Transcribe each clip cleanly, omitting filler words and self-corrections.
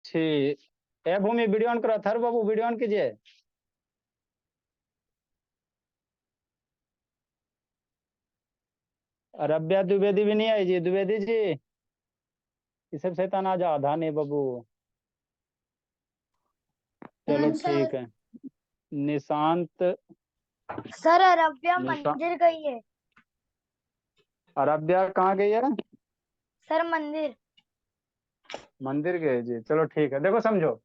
ठीक। ए भूमि video on करो, थर बाबू वीडियो ऑन कीजिए। रब्या द्विवेदी भी नहीं आई जी, द्विवेदी जी इसे शैतान आ जा आधा नहीं बाबू। चलो ठीक है। निशांत। सर अरब्या निशा मंदिर गई है। अरब्या कहाँ गई है? सर मंदिर। मंदिर गए जी, चलो ठीक है। देखो समझो,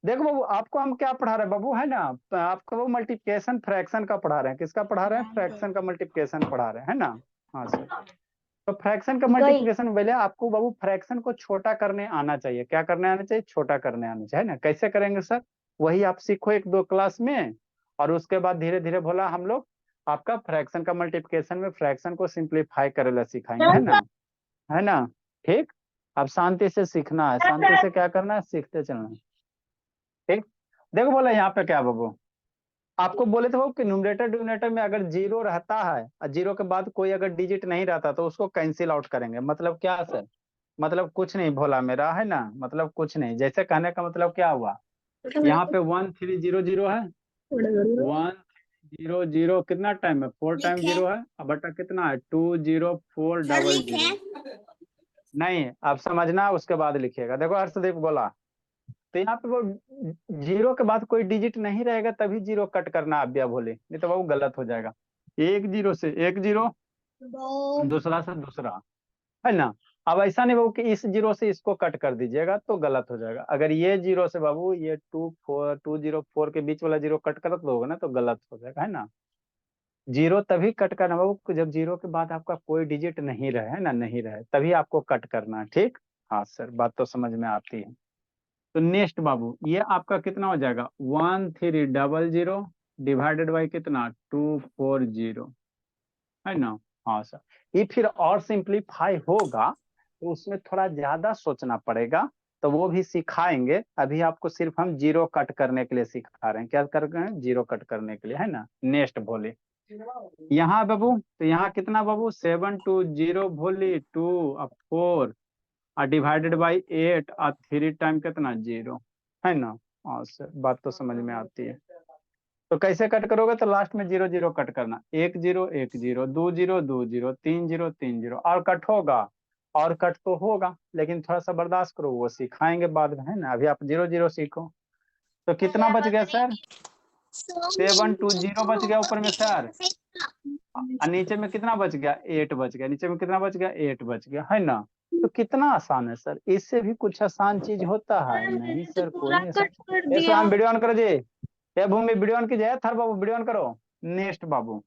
देखो बाबू आपको हम क्या पढ़ा रहे हैं बाबू, है ना? आपको वो मल्टीप्लिकेशन फ्रैक्शन का पढ़ा रहे हैं। किसका पढ़ा रहे हैं? फ्रैक्शन का मल्टीप्लिकेशन पढ़ा रहे हैं, है ना? हाँ सर। तो फ्रैक्शन का गई। मल्टीप्लिकेशन पहले आपको बाबू फ्रैक्शन को छोटा करने आना चाहिए। क्या करने आना चाहिए? छोटा करने आना चाहिए, है ना? कैसे करेंगे सर? वही आप सीखो एक दो क्लास में, और उसके बाद धीरे धीरे बोला हम लोग आपका फ्रैक्शन का मल्टीप्लिकेशन में फ्रैक्शन को सिंप्लीफाई करेला सिखाएंगे, है ना? है ना? ठीक। अब शांति से सीखना है, शांति से क्या करना है? सीखते चलना है। ठीक। देखो बोला यहाँ पे क्या बाबू, आपको बोले थे वो कि न्यूमरेटर डिनोमिनेटर में अगर जीरो रहता है और जीरो के बाद कोई अगर डिजिट नहीं रहता तो उसको कैंसिल आउट करेंगे। मतलब क्या सर? मतलब कुछ नहीं भोला मेरा, है ना? मतलब कुछ नहीं, जैसे कहने का मतलब क्या हुआ, यहाँ पे 1300 है, 1 0 0 कितना टाइम है? 4 टाइम जीरो है, अब बटा कितना है? 20400। नहीं आप समझना उसके बाद लिखिएगा। देखो हर्षदीप बोला, तो यहाँ पे वो जीरो के बाद कोई डिजिट नहीं रहेगा तभी जीरो कट करना आप या बोले, नहीं तो वो गलत हो जाएगा। एक जीरो से एक जीरो, दूसरा से दूसरा, है ना? अब ऐसा नहीं बाबू कि इस जीरो से इसको कट कर दीजिएगा तो गलत हो जाएगा। अगर ये जीरो से बाबू ये 204 के बीच वाला जीरो कट कर दोगे ना तो गलत हो जाएगा, है ना? जीरो तभी कट करना बाबू जब जीरो के बाद आपका कोई डिजिट नहीं रहे, है ना? नहीं रहे तभी आपको कट करना है। ठीक। हाँ सर, बात तो समझ में आती है। तो नेक्स्ट बाबू ये आपका कितना हो जाएगा? 1300 डिवाइडेड बाई कितना? 240, है ना? हाँ सर। ये फिर और सिंप्लीफाई होगा तो उसमें थोड़ा ज्यादा सोचना पड़ेगा, तो वो भी सिखाएंगे। अभी आपको सिर्फ हम जीरो कट करने के लिए सिखा रहे हैं। क्या कर रहे हैं? जीरो कट करने के लिए, है ना? नेक्स्ट बोले यहाँ बाबू, तो यहाँ कितना बाबू? 7 2 0 भोली 2 4 और डिवाइडेड बाई 8 और 3 टाइम कितना? जीरो, है ना? हाँ सर, बात तो समझ में आती है। तो कैसे कट करोगे? तो लास्ट में जीरो जीरो कट करना, 1 0 1 0, 2 0 2 0, 3 0 3 0, और कट होगा। और कट तो होगा लेकिन थोड़ा सा बर्दाश्त करो, वो सिखाएंगे बाद में, है ना? अभी आप जीरो जीरो सीखो। तो कितना बच गया सर? 7 2 0 बच गया ऊपर में सर, और नीचे में कितना बच गया? 8 बच गया। नीचे में कितना बच गया? 8 बच गया, है ना? तो कितना आसान है सर, इससे भी कुछ आसान चीज होता है? नहीं सर, कोई पूरा नहीं कट आसान। कर ये दिया। हम वीडियो ऑन करो जी, ये भूमि वीडियो ऑन कीजिए, थर बाबू वीडियो ऑन करो। नेक्स्ट बाबू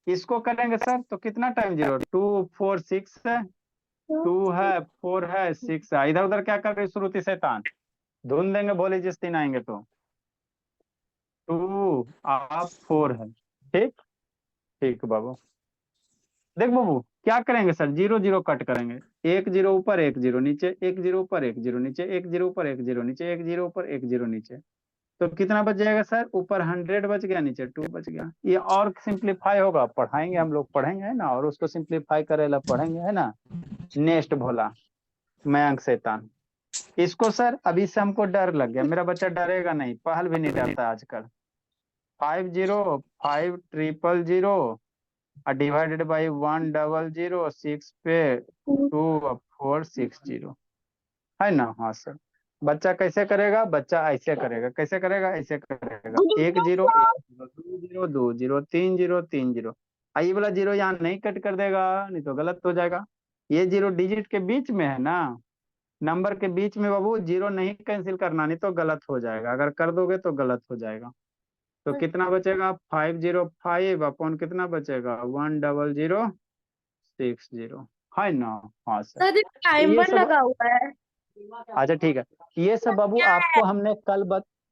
इसको करेंगे सर तो कितना टाइम? जीरो 2 4 6 है, 2 है, 4 है, 6 है। इधर उधर क्या कर रहे श्रुति शैतान? धुन देंगे भोले जिस दिन आएंगे तो। 2 आप 4 है। ठीक। ठीक बाबू। देख बाबू क्या करेंगे सर? जीरो जीरो कट करेंगे, एक जीरो ऊपर एक जीरो नीचे, एक जीरो ऊपर एक जीरो नीचे, एक जीरो ऊपर एक जीरो नीचे, एक जीरो ऊपर एक जीरो नीचे। तो कितना बच जाएगा सर? ऊपर 100 बच गया, नीचे 2 बच गया। ये और सिंप्लीफाई होगा, पढ़ाएंगे हम लोग, पढ़ेंगे, है ना? और उसको सिंप्लीफाई करेला पढ़ेंगे, है ना? नेक्स्ट भोला मयंक शैतान, इसको सर अभी से हमको डर लग गया। मेरा बच्चा डरेगा नहीं, पहल भी नहीं डरता आजकल। 50 5 0 0 0 और डिवाइडेड बाई 1 0 0 6 पे 2 4 6 0, है ना? हाँ सर। बच्चा कैसे करेगा? बच्चा ऐसे करेगा। कैसे करेगा? ऐसे करेगा, 1 0 1 0 2 0 2 0 3 0 3 0। ये वाला जीरो यहाँ नहीं कट कर देगा, नहीं तो गलत हो जाएगा। ये जीरो डिजिट के बीच में है ना, नंबर के बीच में बाबू, जीरो नहीं कैंसिल करना, नहीं तो गलत हो जाएगा। अगर कर दोगे तो गलत हो जाएगा। तो कितना बचेगा? 505 अपॉन कितना बचेगा? 1 0 0 6 0, है ना? हाँ सर। सर तो ये टाइमर सब, लगा हुआ है। अच्छा ठीक है, ये सब बाबू आपको हमने कल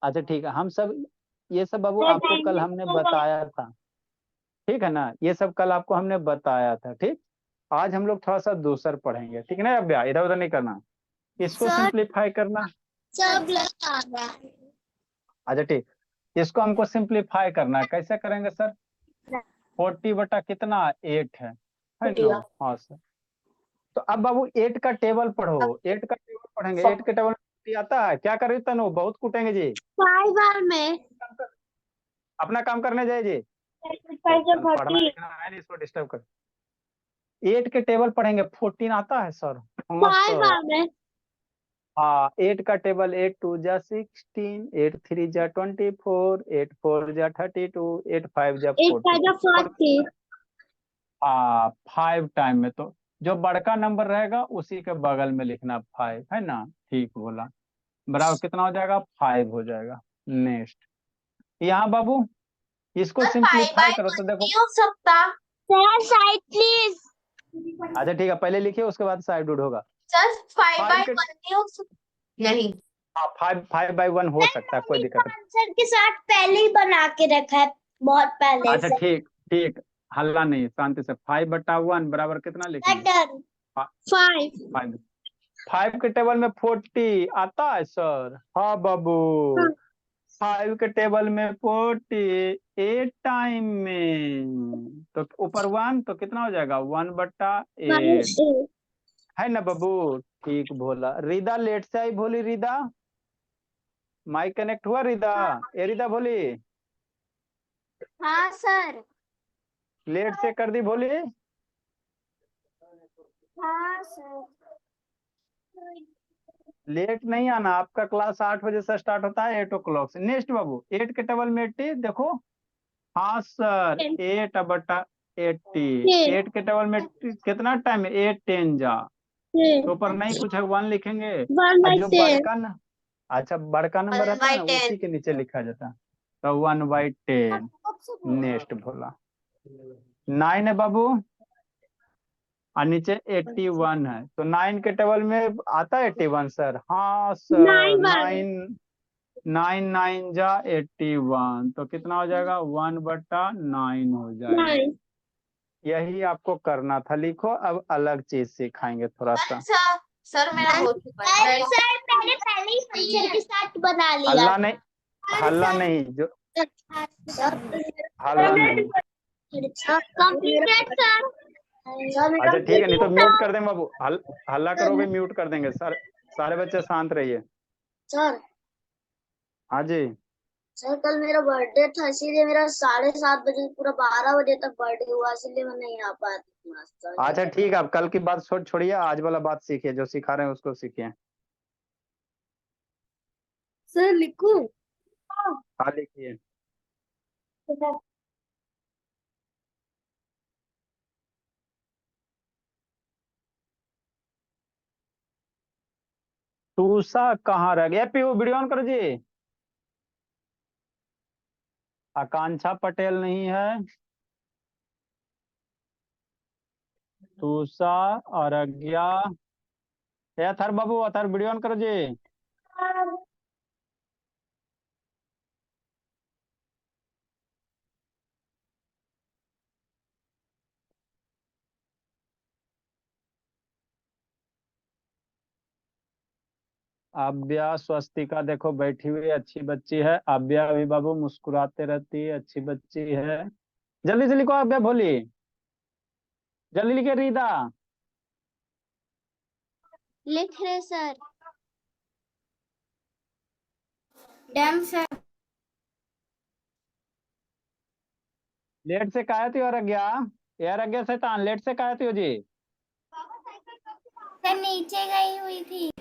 अच्छा ठीक है, हम सब ये सब बाबू आपको कल हमने बताया था। ठीक है ना? ये सब कल आपको हमने बताया था। ठीक। आज हम लोग थोड़ा सा दूसर पढ़ेंगे, ठीक है ना? अब इधर उधर नहीं करना, इसको सर सिंप्लीफाई करना। सब लगा रहा है। अच्छा ठीक, इसको हमको सिंप्लीफाई करना है। कैसे करेंगे सर? 40 बटा कितना? 8 है ना? हाँ सर। तो अब बाबू 8 का टेबल पढ़ो, 8 का टेबल पढ़ेंगे। 8 के टेबल 40 आता है? क्या कर रही तनु, बहुत कूटेंगे जी। 5 बार में अपना काम करने जाइए जी। 5 चल, पढ़ना 40 लिखना है नहीं, इसको डिस्टर्ब कर। 8 के टेबल पढ़ेंगे, 14 आता है सर? हाँ 5 सर। बार में हाँ 8 का टेबल, 8 2 जा 16, 8 3 जा 24, 8 4 जा 32, 8 5 जा 8 40। 5 40 हाँ 5 टाइम में, तो जो बड़का नंबर रहेगा उसी के बगल में लिखना 5, है ना? ठीक बोला। बराबर कितना हो जाएगा? 5 हो जाएगा। नेक्स्ट, यहाँ बाबू इसको सर 5 सिंप्लीफाई बाय करो 1 तो देखो। नहीं हो सकता। Sir side please. अच्छा ठीक है, पहले लिखिए उसके बाद साइड उड होगा। सर 5 5 बाय के 1 नहीं हो सकता। नहीं हाँ 5 बाई 1 हो सकता है, कोई दिक्कत नहीं। आंसर के साथ पहले ही बना के रखा है, बहुत पहले अच्छा से। ठीक ठीक, हल्ला नहीं, शांति से। 5/1 बराबर कितना लिखेंगे? डन। 5 5। 5 के टेबल में 40 आता है सर? हाँ बाबू। 5 के टेबल में 40 8 टाइम में, तो ऊपर 1 तो कितना हो जाएगा? 1/8, है ना बाबू? ठीक बोला। रिदा लेट से आई बोली। रिदा माइक कनेक्ट हुआ? रिदा, ए रिदा बोली हाँ सर। लेट से कर दी बोली। हाँ सर। लेट नहीं आना, आपका क्लास 8 बजे से स्टार्ट होता है, 8 o'clock से। नेक्स्ट बाबू, 8 के टेबल में 80 देखो। हाँ सर, 8/80। 8 के टेबल में कितना टाइम है? 8 10 जा, तो ऊपर नहीं कुछ है, 1 लिखेंगे। 1 और by जो 10 बड़का न अच्छा बड़का नंबर 1 रहता है बाय ना, 10 उसी के नीचे लिखा जाता है, तो 1/10। नेक्स्ट बोला 9 है बाबू, और नीचे 81 है, तो 9 के टेबल में आता है 81 सर? हाँ सर। 9 बार 9 9 जा 81, तो कितना हो जाएगा? 1/9 हो जाएगा। 9 यही आपको करना था, लिखो। अब अलग चीज सिखाएंगे थोड़ा सा। अच्छा सर मेरा हो चुका है। सर मैंने पहले ही आंसर के साथ बना लिया। हल्ला नहीं, हल्ला नहीं, जो हल्ला नहीं। Completed sir. अच्छा ठीक है, नहीं तो म्यूट कर देंगे बाबू। हल्ला करोगे म्यूट कर देंगे सर। सारे बच्चे शांत रहिए। सर हाँ जी। सर कल मेरा बर्थडे था, इसीलिए मेरा 7:30 बजे पूरा 12 बजे तक बर्थडे हुआ, इसलिए मैं नहीं आ पाया क्लास। अच्छा ठीक है, आप कल की बात छोड़िए, आज वाला बात सीखिए, जो सिखा रहे हैं उसको सीखिए। सर लिखूं? हाँ लिखिए। टूसा कहाँ रह गया? पीयू वीडियो ऑन करो जी। आकांक्षा पटेल नहीं है। टूसा और अज्ञा, अथर बाबू, अथर वीडियो ऑन करो जी। आव्या स्वस्तिका देखो बैठी हुई, अच्छी बच्ची है। आव्या भी बाबू मुस्कुराते रहती है, अच्छी बच्ची है। जल्दी से लिखो आव्या, भोली जल्दी लिखे। रीदा लिख रहे सर। Done sir. लेट से काहे थी? और अज्ञा, यार अज्ञा शैतान, लेट से काहे थी हो जी? सर नीचे गई हुई थी।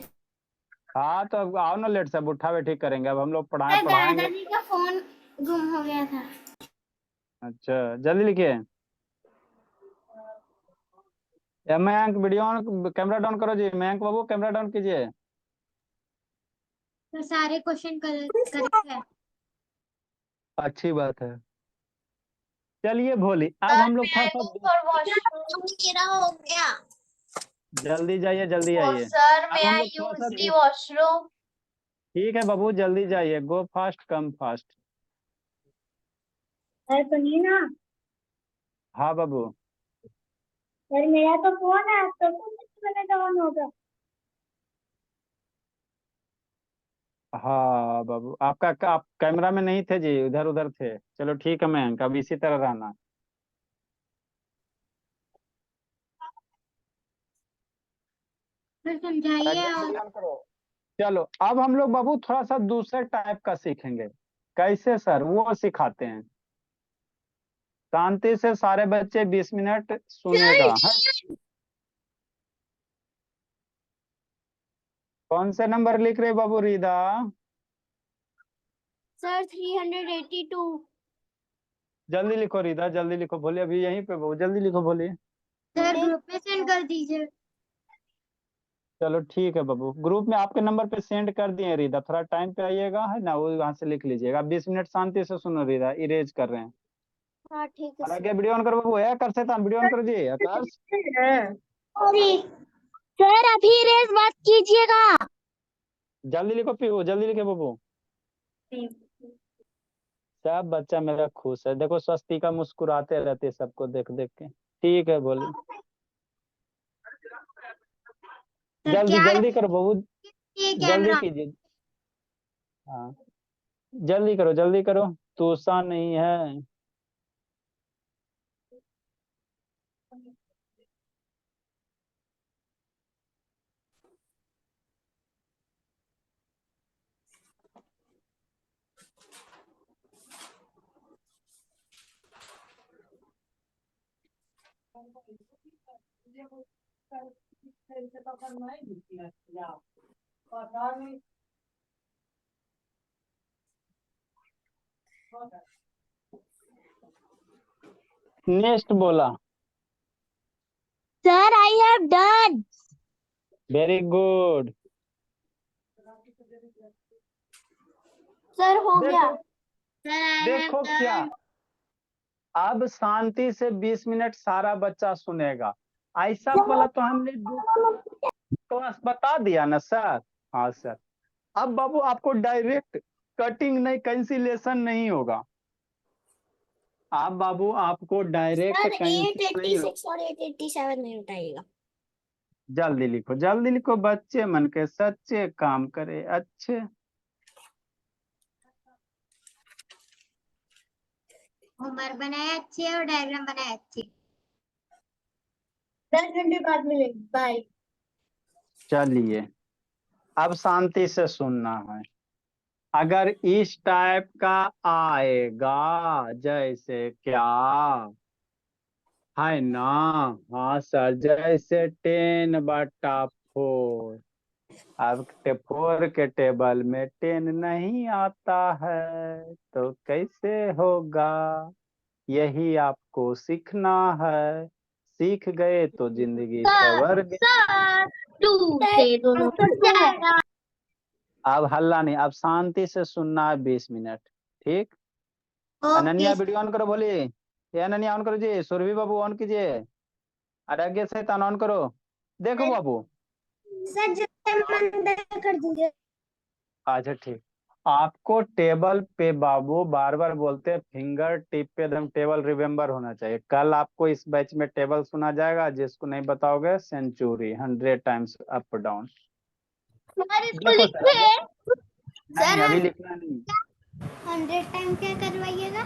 हाँ तो अब आओ ना, लेट से अब उठा बैठी करेंगे, अब हम लोग सर पढ़ाएंगे। दादाजी का फोन गुम हो गया था। अच्छा जल्दी लिखिए। Mayank video on, camera down करो जी। मयंक बाबू कैमरा डाउन कीजिए। तो सारे क्वेश्चन करेक्ट है। अच्छी बात है। चलिए भोली, अब सर हम लोग मैं थोड़ा आई सा गो फॉर वॉशरूम। मेरा हो गया। जल्दी जाइए, जल्दी आइए। सर अब मैं हम आई लोग थोड़ा सा यूज दी वॉशरूम। ठीक है बाबू, जल्दी जाइए, गो फास्ट कम फास्ट। सर सुनिए ना। हाँ बाबू। सर मेरा तो फोन है, तो मैंने डाउन होगा। हाँ बाबू, आप कैमरा में नहीं थे जी, उधर उधर थे। चलो ठीक है मयंक, अब इसी तरह रहना। सर समझाइए आज्ञा और वीडियो ऑन करो। चलो अब हम लोग बाबू थोड़ा सा दूसरे टाइप का सीखेंगे। कैसे सर, वो सिखाते हैं। शांति से सारे बच्चे 20 मिनट सुनेगा है। कौन से नंबर लिख रहे बाबू रीदा? सर 382। जल्दी लिखो रीदा, जल्दी लिखो, बोलिए अभी यहीं पे बाबू, जल्दी लिखो, बोलिए। सर ग्रुप में सेंड कर दीजिए। चलो ठीक है बाबू, ग्रुप में आपके नंबर पे सेंड कर दिए रीदा, थोड़ा टाइम पे आइएगा है ना, वो वहां से लिख लीजिएगा। 20 मिनट शांति से सुनो रीदा, इरेज कर रहे हैं। हाँ ठीक है और आगे वीडियो ऑन करो बाबू, है कर से वीडियो ऑन करो जी आकाश। सर अभी रेस मत कीजिएगा। जल्दी लिखो पीहू, जल्दी लिखे बाबू। सब बच्चा मेरा खुश है, देखो स्वस्तिका मुस्कुराते रहते सबको देख देख के। ठीक है बोलिए। जल्दी क्या जल्दी करो बाबू, ये जल्दी कैमरा? कीजिए। हाँ जल्दी करो, जल्दी करो, तुसा नहीं है। नेक्स्ट बोला। Sir I have done. Very good. Sir हो गया। देखो, देखो क्या, अब शांति से 20 मिनट सारा बच्चा सुनेगा। ऐसा वाला तो हमने क्लास बता दिया ना सर। हाँ सर। अब बाबू आपको डायरेक्ट कटिंग नहीं, कैंसिलेशन नहीं होगा। आप बाबू आपको डायरेक्ट सर कैंसिल नहीं होगा। 886 और 887 नहीं उठाइएगा। जल्दी लिखो, जल्दी लिखो, बच्चे मन के सच्चे काम करे अच्छे। होमवर्क बनाए अच्छे और डायग्राम बनाए अच्छे। 10 घंटे बाद मिलेंगे, बाय। चलिए अब शांति से सुनना है। अगर इस टाइप का आएगा, जैसे क्या है ना, हाँ सर, जैसे 10/4। अब 4 के टेबल में 10 नहीं आता है तो कैसे होगा, यही आपको सीखना है। सीख गए तो जिंदगी सवर गई। सर 2 से दोनों कट जाएगा। अब हल्ला नहीं, अब शांति से सुनना है 20 मिनट। ठीक। ओके अनन्या वीडियो ऑन करो, बोलिए। ये अनन्या ऑन करो जी, सुरभि बाबू ऑन कीजिए, आरोग्य से ऑन करो। देखो बाबू। सर जब बंद कर दीजिए। अच्छा ठीक। आपको टेबल पे बाबू बार बार बोलते हैं, फिंगर टिप पे एकदम टेबल रिमेम्बर होना चाहिए। कल आपको इस बैच में टेबल सुना जाएगा, जिसको नहीं बताओगे century 100 times up down. Sir इसको देखो सर, लिखे। नहीं सर अभी लिखना नहीं। 100 टाइम क्या करवाइएगा?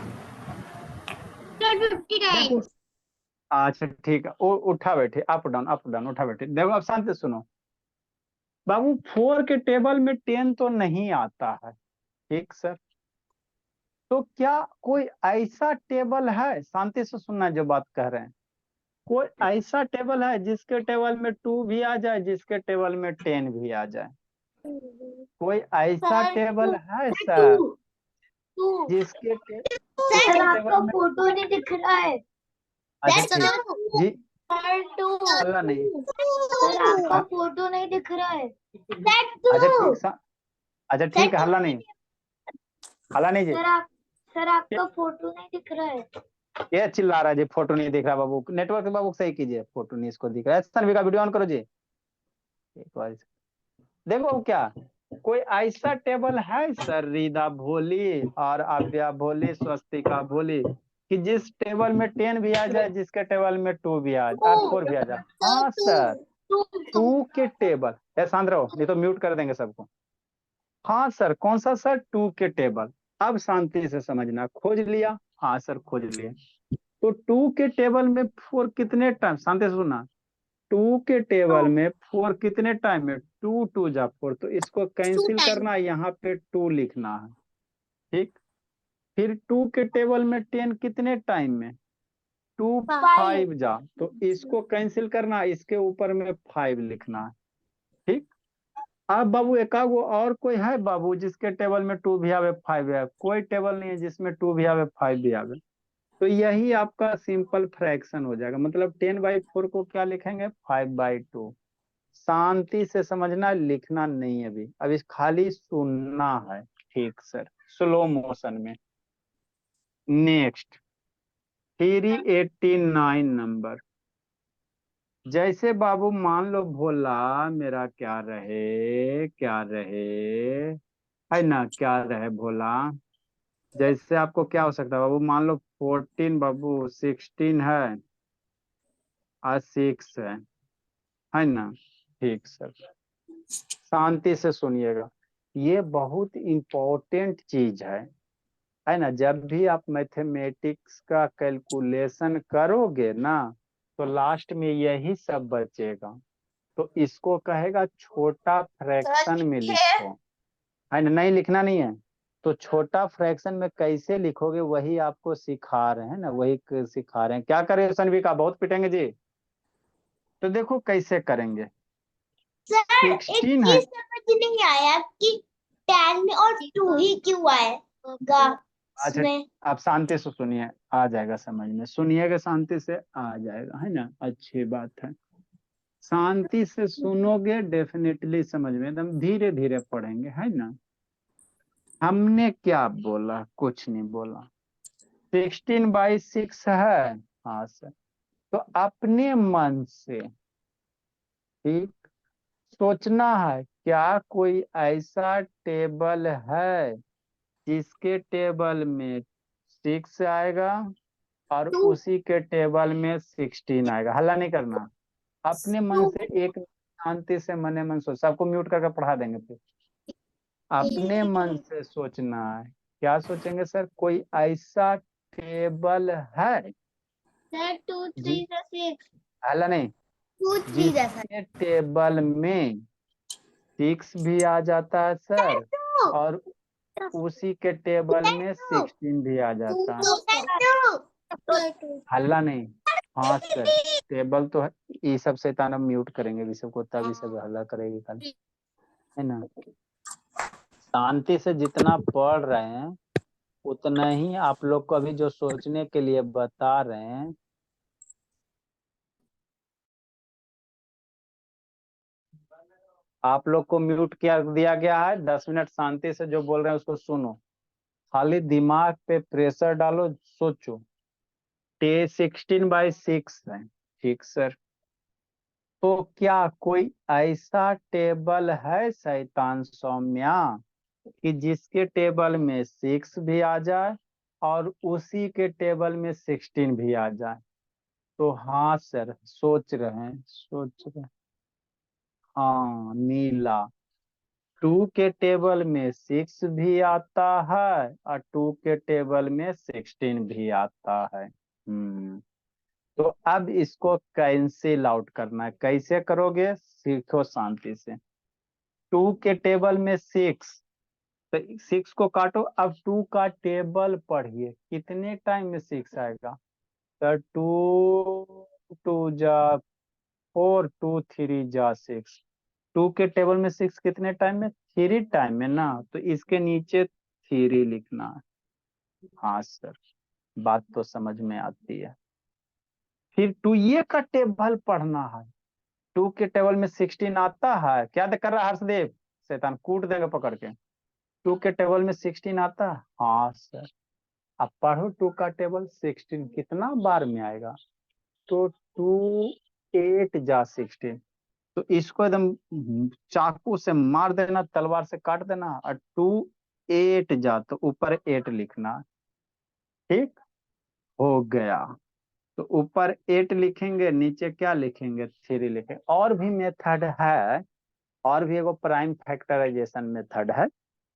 सर 50 देखो, टाइम। अच्छा ठीक है, उठा बैठे, अप डाउन अप डाउन, उठा बैठे। देखो अब शांति से सुनो बाबू, 4 के टेबल में 10 तो नहीं आता है। ठीक सर। तो क्या कोई ऐसा टेबल है, शांति से सुनना जो बात कह रहे हैं, कोई ऐसा टेबल है जिसके टेबल में 2 भी आ जाए, जिसके टेबल में 10 भी आ जाए? कोई ऐसा सर टेबल है टू सर टू। जिसके सर जिसके आपका टेबल में? फोटो नहीं दिख रहा है। अच्छा सर ठीक जी। Sir to. हल्ला नहीं। सर आपका हाँ, फोटो नहीं दिख रहा है। सर अच्छा टू। ठीक अच्छा सर ठीक है, हल्ला नहीं, हल्ला नहीं जी। सर आपका फोटो नहीं दिख रहा है। ये चिल्ला रहा है जी, फोटो नहीं दिख रहा बाबू, नेटवर्क बाबू सही कीजिए, फोटो नहीं इसको दिख रहा है। सर का वीडियो ऑन करो जी एक बार। देखो क्या कोई ऐसा टेबल है सर, रीदा भोली और आव्या भोली, स्वस्तिका भोली, कि जिस टेबल में 10 भी आ जाए, जिसके टेबल में 2 भी आ जाए और 4 भी आ जाए? हाँ सर, टू 2 के टेबल। ए शांत रहो, नहीं तो म्यूट कर देंगे सबको। हाँ सर, कौन सा सर? 2 के टेबल। अब शांति से समझना, खोज लिया? हाँ सर खोज लिया। तो 2 के टेबल में 4 कितने टाइम, शांति से सुनना, टू के टेबल में 4 कितने टाइम में, 2 2 जा 4, तो इसको कैंसिल करना है, यहाँ पे 2 लिखना है। ठीक, फिर 2 के टेबल में 10 कितने टाइम में, 2 5 जा, तो इसको कैंसिल करना, इसके ऊपर में 5 लिखना है। ठीक, अब बाबू एकागो और कोई है बाबू जिसके टेबल में 2 भी आवे 5 भी आवे? कोई टेबल नहीं है जिसमें 2 भी आवे 5 भी आवे। तो यही आपका सिंपल फ्रैक्शन हो जाएगा। मतलब 10/4 को क्या लिखेंगे, 5/2। शांति से समझना, लिखना नहीं है अभी खाली सुनना है। ठीक सर, स्लो मोशन में। Next 389 number. जैसे बाबू मान लो भोला मेरा क्या रहे है ना, क्या रहे भोला, जैसे आपको क्या हो सकता है बाबू, मान लो 14 बाबू, 16 है और 6 है ना। ठीक सर, शांति से सुनिएगा, ये बहुत इंपॉर्टेंट चीज है ना। जब भी आप मैथमेटिक्स का कैलकुलेशन करोगे ना, तो लास्ट में यही सब बचेगा। तो इसको कहेगा छोटा सर फ्रैक्शन में लिखे। लिखो, है ना। नहीं लिखना नहीं है, तो छोटा फ्रैक्शन में कैसे लिखोगे वही आपको सिखा रहे हैं ना, सिखा रहे हैं। क्या करें सनवी का, बहुत पिटेंगे जी। तो देखो कैसे करेंगे। सर एक 16 है। चीज समझ नहीं आया कि 10 और 2 ही क्यों आएगा अच्छा, इसमें। आप शांति से सुनिए, आ जाएगा समझ में, सुनिएगा शांति से आ जाएगा, है ना। अच्छी बात है, शांति से सुनोगे डेफिनेटली समझ में, एकदम धीरे धीरे पढ़ेंगे, है ना। हमने क्या बोला, कुछ नहीं बोला। 16/6 है, हाँ सर। तो अपने मन से ठीक सोचना है, क्या कोई ऐसा टेबल है जिसके टेबल में 6 आएगा और 2 उसी के टेबल में 16 आएगा। हल्ला नहीं करना, अपने मन 2 से एक शांति से मने मन सोच, सबको म्यूट करके पढ़ा देंगे फिर। अपने मन से सोचना है, क्या सोचेंगे सर, कोई ऐसा टेबल है सर 2 जी, 3 6 हल्ला नहीं, 2 3 सर जिसके टेबल में 6 भी आ जाता है सर, और उसी के टेबल में 16 भी आ जाता है। हल्ला नहीं, हाँ सर, टेबल तो है। ये सब शैतान अब म्यूट करेंगे भी सबको, तभी सब हल्ला करेगी खाली, है ना। शांति से जितना पढ़ रहे हैं उतना ही आप लोग को अभी जो सोचने के लिए बता रहे हैं, आप लोग को म्यूट किया दिया गया है। 10 मिनट शांति से जो बोल रहे हैं उसको सुनो, खाली दिमाग पे प्रेशर डालो, सोचो। 16/6 है, ठीक सर। तो क्या कोई ऐसा टेबल है शैतान सौम्या कि जिसके टेबल में 6 भी आ जाए और उसी के टेबल में 16 भी आ जाए? तो हाँ सर, सोच रहे हैं, सोच रहे हैं। हाँ, नीला, 2 के टेबल में 6 भी आता है और 2 के टेबल में 16 भी आता है। तो अब इसको कैंसिल आउट करना है, कैसे करोगे सीखो शांति से। 2 के टेबल में 6, तो 6 को काटो, अब 2 का टेबल पढ़िए, कितने टाइम में 6 आएगा सर, 2 2 जा 4, 2 3 जा 6। 2 के टेबल में 6 कितने टाइम में, 3 टाइम में ना, तो इसके नीचे 3 लिखना है। हाँ सर, बात तो समझ में आती है। फिर 2 ये का टेबल पढ़ना है, 2 के टेबल में 16 आता है, क्या कर रहा है हर्षदेव, शैतान कूट देंगे पकड़ के। 2 के टेबल में 16 आता है, हाँ सर। अब पढ़ो 2 का टेबल, 16 कितना बार में आएगा, तो 2 8 जा 16। तो इसको एकदम चाकू से मार देना, तलवार से काट देना, और 2 8 जा, तो ऊपर 8 लिखना। ठीक हो गया, तो ऊपर 8 लिखेंगे, नीचे क्या लिखेंगे, 3 लिखेंगे। और भी मेथड है, और भी एगो प्राइम फैक्टराइजेशन मेथड है,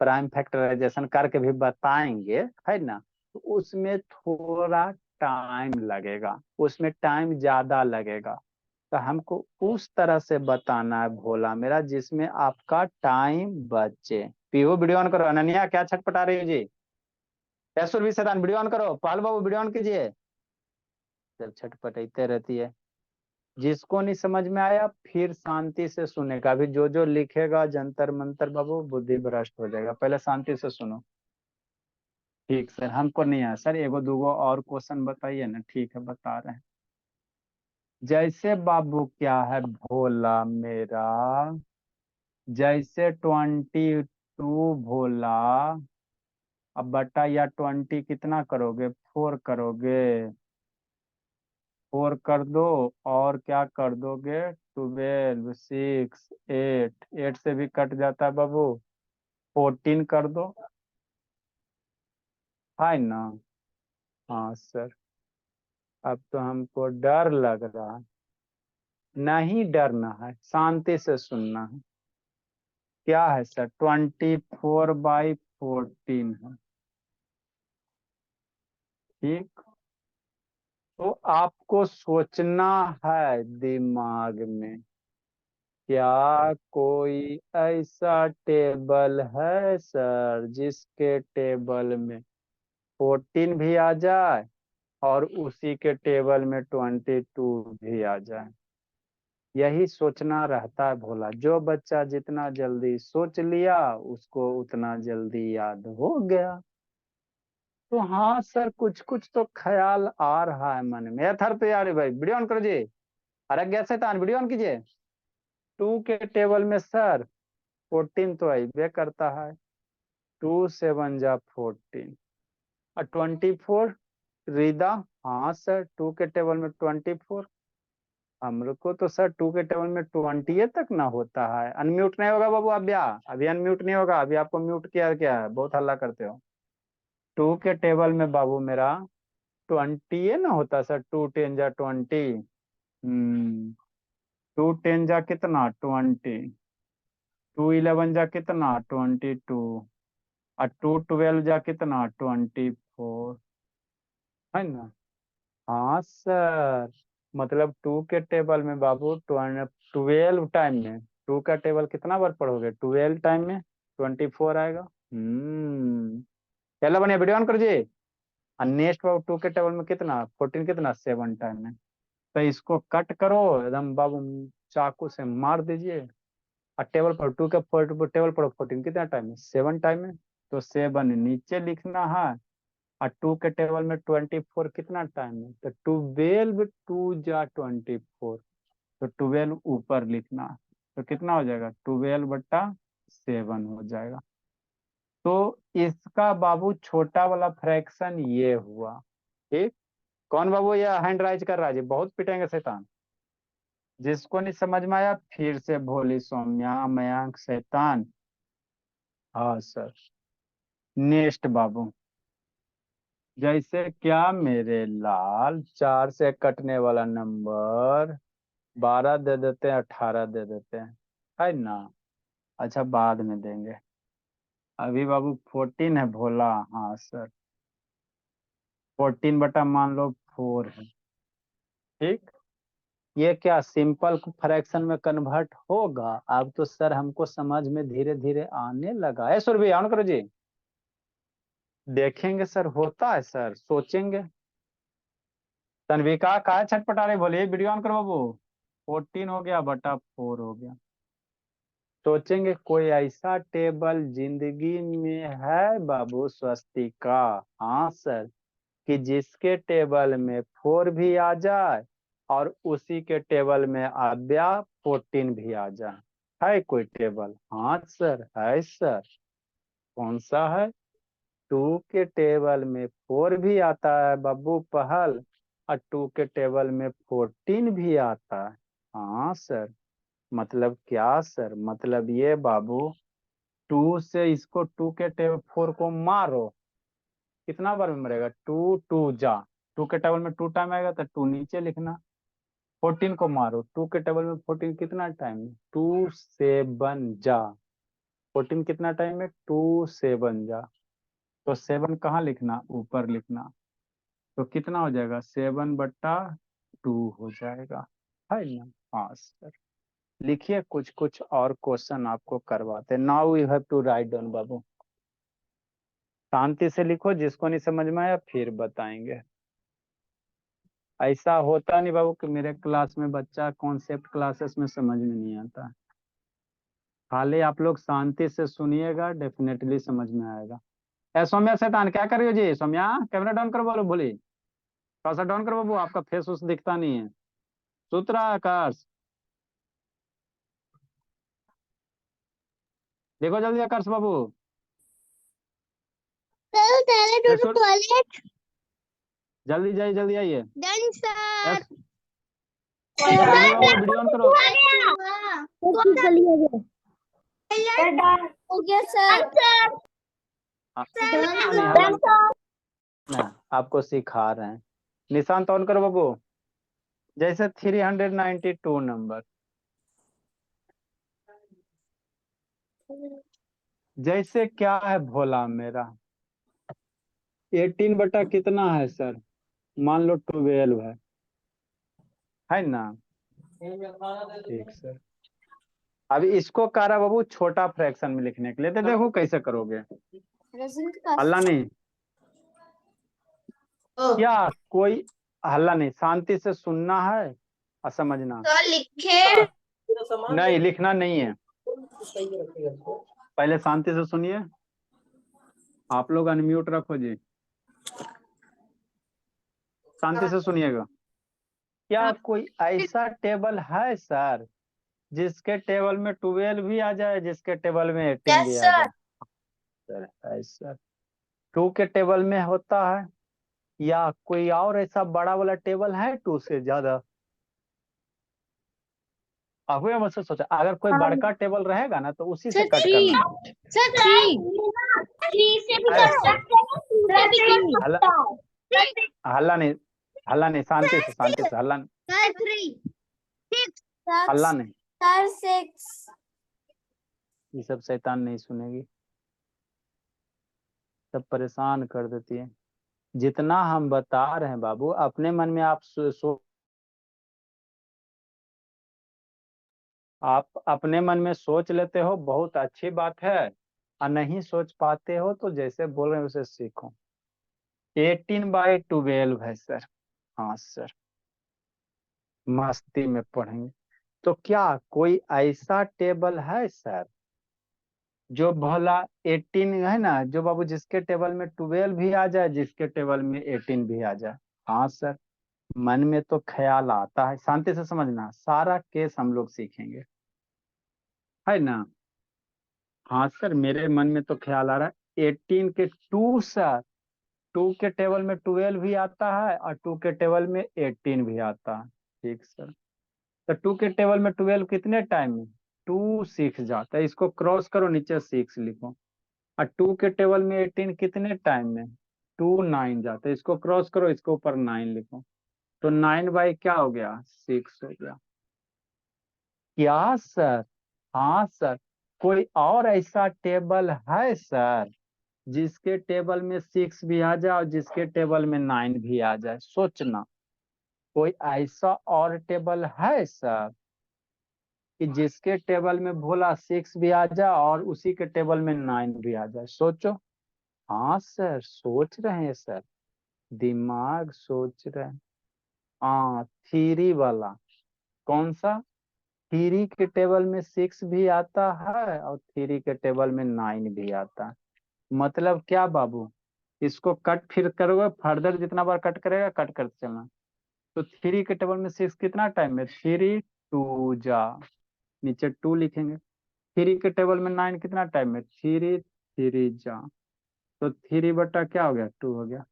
प्राइम फैक्टराइजेशन करके भी बताएंगे, है ना। तो उसमें थोड़ा टाइम लगेगा, उसमें टाइम ज्यादा लगेगा। तो हमको उस तरह से बताना है भोला मेरा जिसमें आपका टाइम बचे। पीहू वीडियो ऑन करो। अनन्या क्या छटपटा रही हो जी? कैसुर भी शैतान वीडियो ऑन करो। पाल बाबू वीडियो ऑन कीजिए। जब छटपटाते रहती है। जिसको नहीं समझ में आया फिर शांति से सुनेगा। अभी जो जो लिखेगा जंतर मंतर बाबू बुद्धि भ्रष्ट हो जाएगा। पहले शांति से सुनो। ठीक सर, हमको नहीं आया सर। एगो दूगो और क्वेश्चन बताइए ना। ठीक है बता रहे हैं। जैसे बाबू क्या है भोला मेरा, जैसे 22 भोला, अब बटा या 20 कितना करोगे? 4 करोगे। 4 कर दो और क्या कर दोगे? 12, 6, 8, 8 से भी कट जाता है बाबू। 14 कर दो। है ना? हाँ सर। अब तो हमको डर लग रहा है। नहीं डरना है, शांति से सुनना है। क्या है सर? 24/14 है। ठीक। तो आपको सोचना है दिमाग में, क्या कोई ऐसा टेबल है सर जिसके टेबल में 14 भी आ जाए और उसी के टेबल में 22 भी आ जाए? यही सोचना रहता है भोला। जो बच्चा जितना जल्दी सोच लिया उसको उतना जल्दी याद हो गया। तो हाँ सर, कुछ कुछ तो ख्याल आ रहा है मन में। थर पे यार भाई वीडियो ऑन करो जी। अरे गैस शैतान वीडियो ऑन कीजिए। 2 के टेबल में सर 14 तो अबे करता है। 2 7 जा 14 और 24 रिदा। हाँ सर, 2 के टेबल में 24। हमरे को तो सर 2 के टेबल में 20 तक ना होता है। अनम्यूट नहीं होगा बाबू आप या अभी अनम्यूट नहीं होगा। अभी आपको म्यूट किया क्या है? बहुत हल्ला करते हो। 2 के टेबल में बाबू मेरा 20 है ना होता सर। 2 10 जा 20। 2 10 जा कितना? 20। 2 11 जा कितना? 22। और 2 12 जा कितना? 24। है ना? हाँ सर। मतलब 2 के टेबल में बाबू 12 टाइम में 2 का टेबल कितना बार पढ़ोगे? 12 टाइम में 24 आएगा। चलो बढ़िया वीडियो ऑन कर जी। और नेक्स्ट बाबू 2 के टेबल में कितना? 14 कितना? 7 टाइम में। तो इसको कट करो एकदम बाबू, चाकू से मार दीजिए। और टेबल पर 2 के टेबल पर 14 कितना टाइम में? 7 टाइम में। तो 7 नीचे लिखना है। और 2 के टेबल में 24 कितना टाइम है? तो 12 2 जा 24। तो 12 ऊपर लिखना है। तो कितना हो जाएगा? 12/7 हो जाएगा। तो इसका बाबू छोटा वाला फ्रैक्शन ये हुआ। ठीक। कौन बाबू ये हैंड राइज कर रहा है जी? बहुत पिटेंगे शैतान। जिसको नहीं समझ में आया फिर से भोली सौम्या मयांक शैतान। हाँ सर। नेक्स्ट बाबू, जैसे क्या मेरे लाल 4 से कटने वाला नंबर 12 दे देते हैं, 18 दे देते हैं। है ना? अच्छा बाद में देंगे। अभी बाबू 14 है भोला। हाँ सर। 14 बटा मान लो 4 है। ठीक। ये क्या सिंपल फ्रैक्शन में कन्वर्ट होगा? अब तो सर हमको समझ में धीरे धीरे आने लगा है। सुर भी ऑन करो जी। देखेंगे सर होता है सर, सोचेंगे। तन्विका का छटपटा रही बोलिए वीडियो ऑन करो बाबू। 14 हो गया बटा 4 हो गया। सोचेंगे कोई ऐसा टेबल जिंदगी में है बाबू स्वस्तिका। हाँ सर। कि जिसके टेबल में 4 भी आ जाए और उसी के टेबल में आव्या 14 भी आ जाए। है कोई टेबल? हाँ सर है सर। कौन सा है? 2 के टेबल में 4 भी आता है बाबू पहल। और 2 के टेबल में 14 भी आता है। हाँ सर। मतलब क्या सर? मतलब ये बाबू 2 से इसको 2 के टेबल 4 को मारो। कितना बार में मरेगा? 2 2 जा। 2 के टेबल में 2 टाइम आएगा तो 2 नीचे लिखना। 14 को मारो 2 के टेबल में 14 कितना टाइम में? 2 7 जा। 14 कितना टाइम में? 2 7 जा। तो 7 कहाँ लिखना? ऊपर लिखना। तो कितना हो जाएगा? 7/2 हो जाएगा। है ना? हाँ सर, लिखिए, कुछ कुछ और क्वेश्चन आपको करवाते। Now you have to write down बाबू, शांति से लिखो, जिसको नहीं समझ में आया फिर बताएंगे। ऐसा होता नहीं बाबू कि मेरे क्लास में बच्चा कॉन्सेप्ट क्लासेस में समझ में नहीं आता। खाली आप लोग शांति से सुनिएगा, डेफिनेटली समझ में आएगा। ए सौम्या शैतान, क्या कर रही हो जी? सौम्या कैमरा डाउन करो, बोलो बोली, थोड़ा सा डाउन करो बाबू, आपका फेस उस दिखता नहीं है। सूत्रा आकाश, देखो जल्दी आकाश बाबू। टॉयलेट जल्दी जाइए, जल्दी आइए। Done sir. यस, जल्दी बाबू, वीडियो ऑन करो। हो गया सर। हाँ, नहीं हल्ला नहीं, आपको सिखा रहे हैं। निशान ऑन करो बाबू। जैसे 392 नंबर, जैसे क्या है भोला मेरा, 18 बटा कितना है सर? मान लो 12 है ना? ठीक सर। अभी इसको कह रहा बाबू छोटा फ्रैक्शन में लिखने के लिए, तो देखो कैसे करोगे। हल्ला नहीं, क्या कोई हल्ला नहीं, शांति से सुनना है और समझना। सर लिखे। नहीं, लिखना नहीं है, पहले शांति से सुनिए। आप लोग अनम्यूट रखो जी, शांति से सुनिएगा। क्या कोई ऐसा टेबल है सर जिसके टेबल में 12 भी आ जाए, जिसके टेबल में 18 भी यस आ सर। जाए? सर ऐसा 2 के टेबल में होता है, या कोई और ऐसा बड़ा वाला टेबल है 2 से ज्यादा? अभी मुझसे सोचा, अगर कोई बड़का टेबल रहेगा ना तो उसी से कट करना। सर थ्री से भी कर सकते हैं, टू से भी कर हल्ला सकते हैं। हल्ला नहीं, हल्ला नहीं, शांति से, शांति से, हल्ला सर थ्री सिक्स हल्ला नहीं। Sir six. ये सब शैतान नहीं सुनेगी, सब परेशान कर देती है। जितना हम बता रहे हैं बाबू, अपने मन में आप आप अपने मन में सोच लेते हो, बहुत अच्छी बात है। और नहीं सोच पाते हो तो जैसे बोल रहे हैं उसे सीखो। 18/12 है सर। हाँ सर, मस्ती में पढ़ेंगे। तो क्या कोई ऐसा टेबल है सर जो भला 18 है ना, जो बाबू जिसके टेबल में 12 भी आ जाए, जिसके टेबल में 18 भी आ जाए? हाँ सर, मन में तो ख्याल आता है। शांति से समझना, सारा केस हम लोग सीखेंगे, है ना? हाँ सर, मेरे मन में तो ख्याल आ रहा है 18 के 2 सर, 2 के टेबल में 12 भी आता है और 2 के टेबल में 18 भी आता है। ठीक सर, तो 2 के टेबल में 12 कितने टाइम में? 2 6 जाता है, इसको क्रॉस करो, नीचे 6 लिखो। और 2 के टेबल में 18 कितने टाइम में? 2 9 जाता है, इसको क्रॉस करो, इसके ऊपर 9 लिखो। तो 9 बाई क्या हो गया? 6 हो गया। क्या सर? हाँ सर, कोई और ऐसा टेबल है सर जिसके टेबल में 6 भी आ जाए और जिसके टेबल में 9 भी आ जाए? सोचना, कोई ऐसा और टेबल है सर कि जिसके टेबल में भोला 6 भी आ जाए और उसी के टेबल में 9 भी आ जाए? सोचो। हाँ सर, सोच रहे हैं सर, दिमाग सोच रहे हैं। हाँ, थ्री वाला। कौन सा? थ्री के टेबल में 6 भी आता है और थ्री के टेबल में 9 भी आता है। मतलब क्या बाबू, इसको कट फिर करोगे, फर्दर जितना बार कट करेगा कट करते चलना। तो 3 के टेबल में 6 कितना टाइम में? 3 2 जा, नीचे 2 लिखेंगे। 3 के टेबल में 9 कितना टाइम में? 3 3 जा, तो 3 बटा क्या हो गया? 2 हो गया।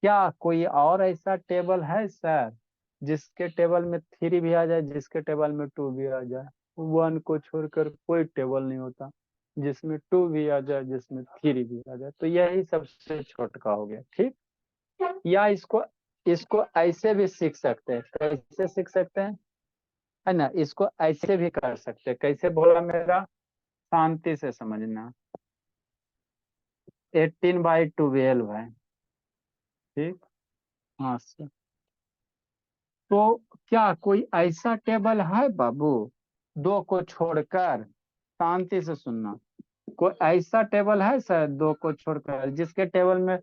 क्या कोई और ऐसा टेबल है सर जिसके टेबल में 3 भी आ जाए, जिसके टेबल में 2 भी आ जाए? 1 को छोड़कर कोई टेबल नहीं होता जिसमें 2 भी आ जाए, जिसमें 3 भी आ जाए। तो यही सबसे छोटका हो गया। ठीक, या इसको इसको ऐसे भी सीख सकते हैं। कैसे सीख सकते हैं, है ना? इसको ऐसे भी कर सकते हैं। कैसे बोला मेरा? शांति से समझना। 18/12 है। ठीक, हाँ सर, तो क्या कोई ऐसा टेबल है बाबू, 2 को छोड़कर, शांति से सुनना, कोई ऐसा टेबल है सर 2 को छोड़कर जिसके टेबल में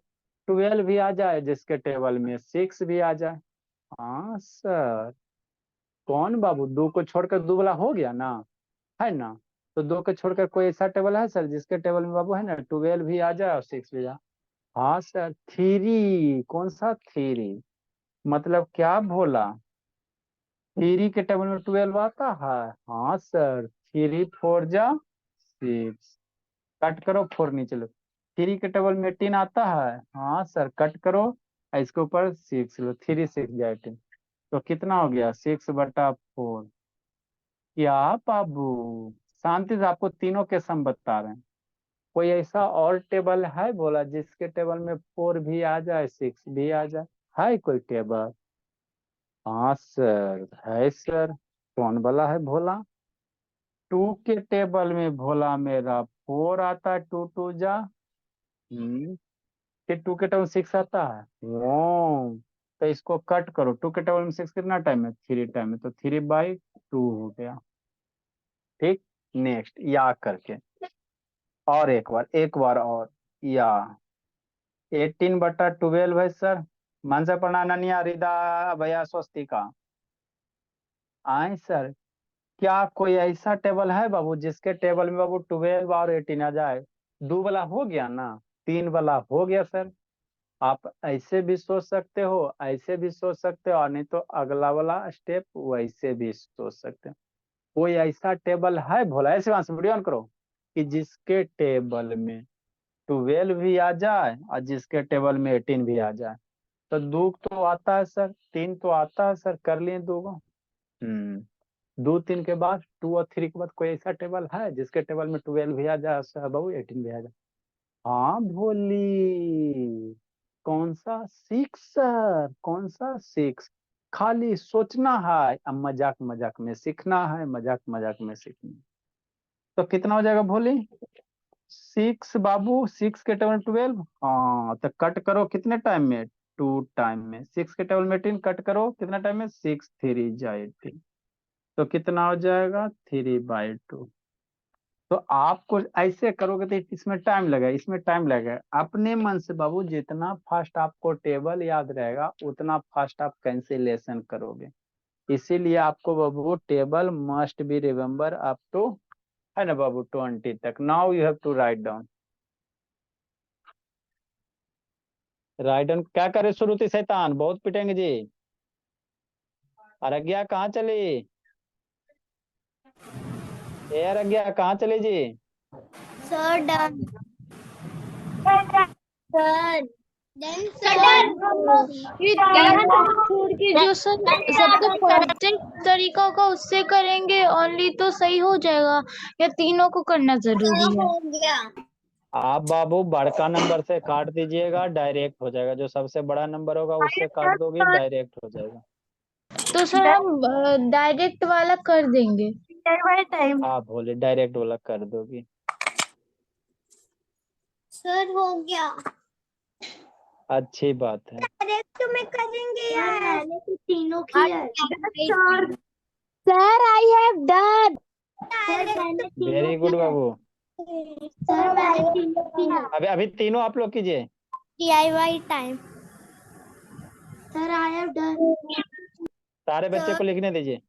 12 भी आ जाए, जिसके टेबल में 6 भी आ जाए? हाँ सर। कौन बाबू? 2 को छोड़कर 2 वाला हो गया ना, है ना? तो 2 को छोड़कर कोई ऐसा टेबल है सर जिसके टेबल में बाबू है ना 12 भी आ जाए और 6 भी आ? हाँ सर, 3। कौन सा 3? मतलब क्या बोला? 3 के टेबल में 12 आता है? हाँ सर, 3 4 जा 6। कट करो, 4 नीचे लो। 3 के टेबल में 18 आता है? हाँ सर, कट करो, इसके ऊपर 6 लो, 3 6 जा 18। तो कितना हो गया? 6/4। क्या बाबू? शांति से, आपको तीनों के सम बता रहे हैं। कोई ऐसा और टेबल है बोला जिसके टेबल में 4 भी आ जाए 6 भी आ जाए? है कोई टेबल? हाँ सर, है सर। कौन वाला है भोला? 2 के टेबल में भोला मेरा 4 आता है, 2 2 जा। फिर 2 के टेबल में 6 आता है। ओ, तो इसको कट करो। 2 के टेबल में 6 कितना टाइम है? 3 टाइम है, तो 3/2 हो गया। ठीक। नेक्स्ट या करके, और एक बार और, या 18/12 है सर। मन से पढ़ना, ननिया, रिदा, भैया, स्वस्तिका। आए सर, क्या कोई ऐसा टेबल है बाबू जिसके टेबल में बाबू 12 और 18 आ जाए? 2 वाला हो गया ना, 3 वाला हो गया सर। आप ऐसे भी सोच सकते हो, ऐसे भी सोच सकते हो, और नहीं तो अगला वाला स्टेप वैसे भी सोच सकते हो। कोई ऐसा टेबल है भोला, ऐसे वहां से वीडियो ऑन करो, कि जिसके टेबल में 12 भी आ जाए और जिसके टेबल में 18 भी आ जाए? तो 2 तो आता है सर, 3 तो आता है सर, कर लिए 2 को। 2 3 के बाद 2 और 3 के बाद कोई ऐसा टेबल है जिसके टेबल में 12 भी आ जाए सर बाबू, 18 भी आ जाए? हाँ भोली। कौन सा 6 सर? कौन सा 6? खाली सोचना है, अब मजाक मजाक में सीखना है, मजाक मजाक में सीखना है। तो कितना हो जाएगा भोली? 6 बाबू, 6 के टेबल 12। हाँ, तो कट करो कितने टाइम में? 2 टाइम में। 6 के टेबल में 18 कट करो कितना टाइम में? 6 3 जा 18। तो कितना हो जाएगा? 3/2। तो आपको ऐसे करोगे तो इसमें टाइम लगेगा, इसमें टाइम लगेगा। अपने मन से बाबू जितना फास्ट आपको टेबल याद रहेगा उतना फास्ट आप कैंसिलेशन करोगे। इसीलिए आपको बाबू table must be remember up to, है ना बाबू, 20 तक। Now you have to write down. Write down क्या करे? श्रुति शैतान बहुत पिटेंगे जी। अरज्ञा कहाँ चली? ए अरज्ञा कहाँ चली जी? Sir done. सर ये तीनों छोड़ के जो सबसे परफेक्ट तरीका होगा उससे करेंगे ओनली तो सही हो जाएगा, या तीनों को करना जरूरी है? हो गया। आप बाबू बड़का नंबर से काट दीजिएगा, डायरेक्ट हो जाएगा। जो सबसे बड़ा नंबर होगा उससे काट दोगे, डायरेक्ट हो जाएगा। तो सर हम डायरेक्ट वाला कर देंगे। आप बोले डायरेक्ट वाला कर दोगी। सर हो गया। अच्छी बात है। डायरेक्ट में करेंगे यार, मैंने तो तीनों किया किया। Sir I have done. Very good Babu. Sir मैंने तीनों किया। अभी अभी तीनों आप लोग कीजिए। DIY time. Sir I have done. सारे बच्चे को लिखने दीजिए।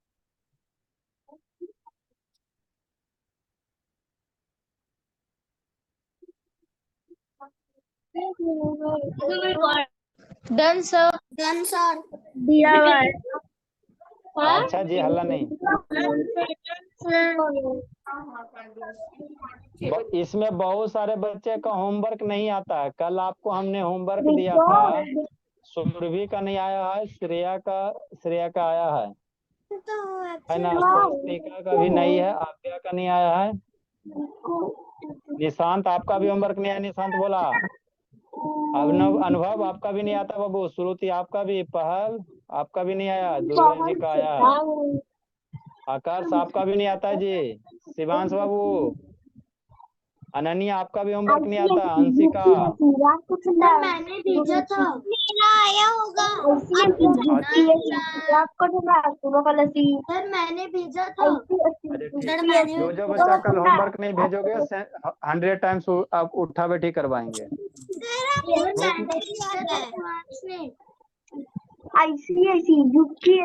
Done sir. Done sir. DIY। अच्छा जी, हल्ला नहीं। इसमें बहुत सारे बच्चे का होमवर्क नहीं आता है। कल आपको हमने होमवर्क दिया था, सुरभि का नहीं आया है, श्रेया का आया है ना? स्वस्तिका का भी नहीं है, आभ्या का नहीं आया है। निशांत आपका भी होमवर्क नहीं आया, निशांत बोला। अनुभव आपका भी नहीं आता बाबू। श्रुति आपका भी, पहल आपका भी नहीं आया, दुर्गा जी का आया है। आकाश आपका भी नहीं आता है जी। शिवांश बाबू, अनन्या आपका भी होमवर्क नहीं आता? अंशिका सर मैंने भेजा था। मेरा आया होगा। सर मैंने भेजा था। अच्छा ठीक। सर मैंने जो जो बच्चा कल होमवर्क नहीं भेजोगे 100 टाइम्स आप उठा बैठी करवाएंगे।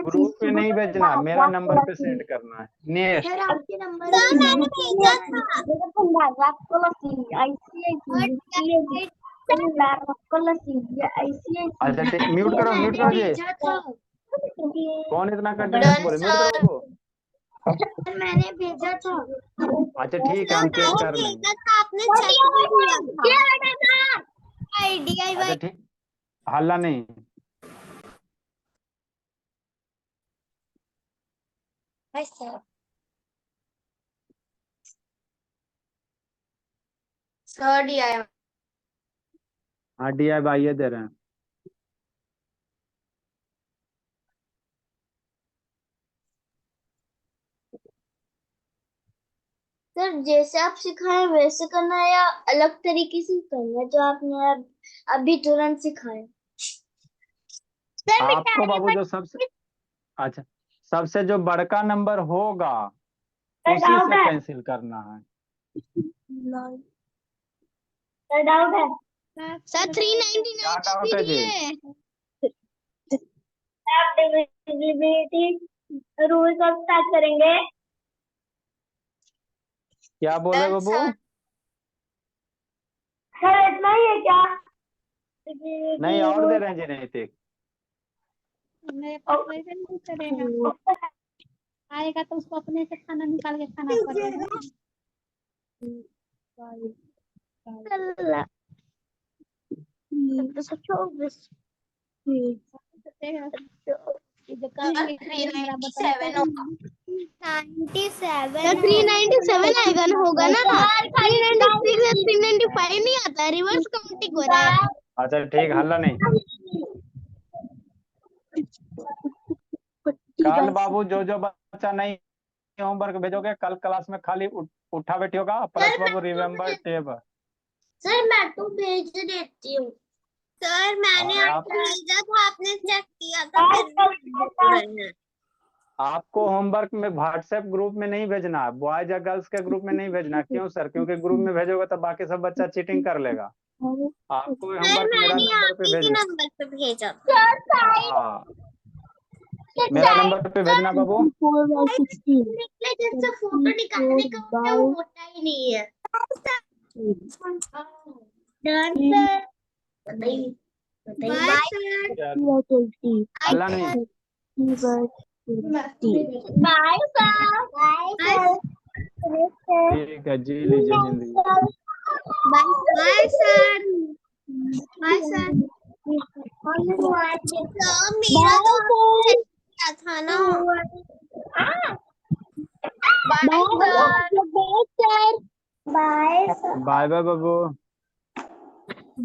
ग्रुप पे नहीं भेजना, मेरा नंबर पे सेंड करना है। नेक्स्ट। सर आपके नंबर पे मैंने भेजा अच्छा ठीक, म्यूट करो जी। था। कौन इतना कंटिन्यूस बोले? म्यूट करो बाबू। सर मैंने भेजा था। अच्छा ठीक है, हम चेक कर लेंगे। आपने चेक किया था। अच्छा ठीक, हल्ला नहीं। सर DIY हाँ DIY दे रहे हैं। सर जैसे आप सिखाए वैसे करना है या अलग तरीके से करना है जो आपने अभी तुरंत सिखाया? आपको बाबू जो सबसे अच्छा सबसे जो बड़का नंबर होगा उसी से कैंसिल करना है। डाउट है सर। क्या डाउट है जी? डिविजिबिलिटी रूल कब स्टार्ट करेंगे? क्या बोल रहे बाबू? सर इतना ही है क्या? नहीं और दे रहे हैं जी नैतिक। मेरे पास वैसे नहीं करेगा, आएगा तो उसको अपने से खाना निकाल के खाना पड़ेगा। जो करेंगे 397 होगा। 397 आएगा ना, होगा ना? 396 या 395 नहीं आता, रिवर्स काउंटिंग हो रहा है। अच्छा ठीक, हल्ला नहीं। कल बाबू जो जो बच्चा नहीं होमवर्क भेजोगे कल क्लास में खाली उठा बैठी होगा। प्लस बाबू रिमेम्बर टेब। सर मैं तो भेज देती हूँ। सर मैंने और आपको भेजा था, आपने चेक किया था। आपको होमवर्क में व्हाट्सएप ग्रुप में नहीं भेजना है, बॉयज या गर्ल्स के ग्रुप में नहीं भेजना। क्यों सर? क्योंकि ग्रुप में भेजोगे तो बाकी सब बच्चा चीटिंग कर लेगा। आपको होमवर्क मेरा नंबर पे भेजना। नंबर पे भेजा था। हाँ मेरा नंबर पे भेजना बाबू। जैसे फोटो निकालने का वो होता ही नहीं है। हल्ला नहीं। Bye sir. ठीक है, जी लीजिए जिंदगी। Bye sir. Bye sir. मेरा तो क्या था ना। Bye sir. बाय बाय बाबू।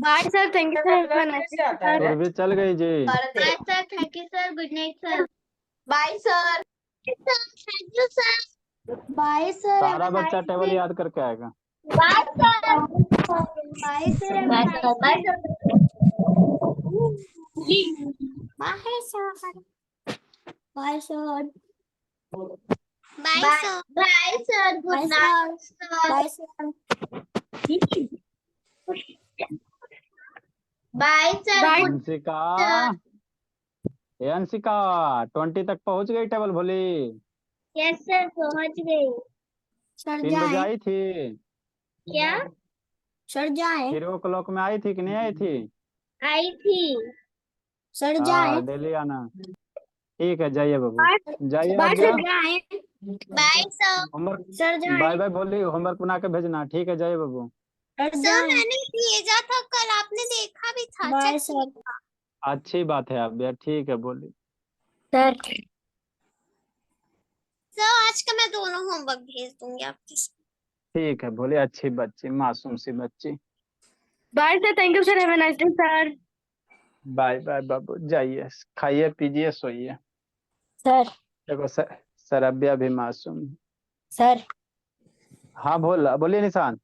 Bye sir, thank you sir. फिर भी चल गई जी। Bye sir, thank you sir, good night sir. Bye sir. Thank you sir. Bye sir. सारा बच्चा टेबल याद करके आएगा। Bye sir. Bye sir. Bye sir. Bye sir. Bye sir. Bye sir. Bye sir, good night sir. Bye sir. Bye sir. Anshika, ए अंशिका 20 तक पहुंच गई table भोली? यस सर, पहुंच गई। सर 3 बजे आई थी? क्या? सर जाए? 3 o'clock में आई थी कि नहीं आई थी? आई थी। सर हाँ डेली आना। ठीक है, जाइए बाबू, जाइए। बाय अब जा sir. Bye sir. Homework. Sir जाए? बाय बाय बोली, होमवर्क बना के भेजना। ठीक है, जाइए बाबू। सर मैंने भेजा था कल, आपने देखा भी था। Bye sir. अच्छी बात है आप भैया। ठीक है बोली। सर आज का मैं दोनों होमवर्क भेज दूंगी आपके। ठीक है बोली, अच्छी बच्ची, मासूम सी बच्ची। Bye sir, thank you sir, have a nice day sir. Bye bye बाबू, जाइए, खाइए पीजिए सोइए। सर। देखो सर अभी भी मासूम। सर हाँ बोलिए निशान।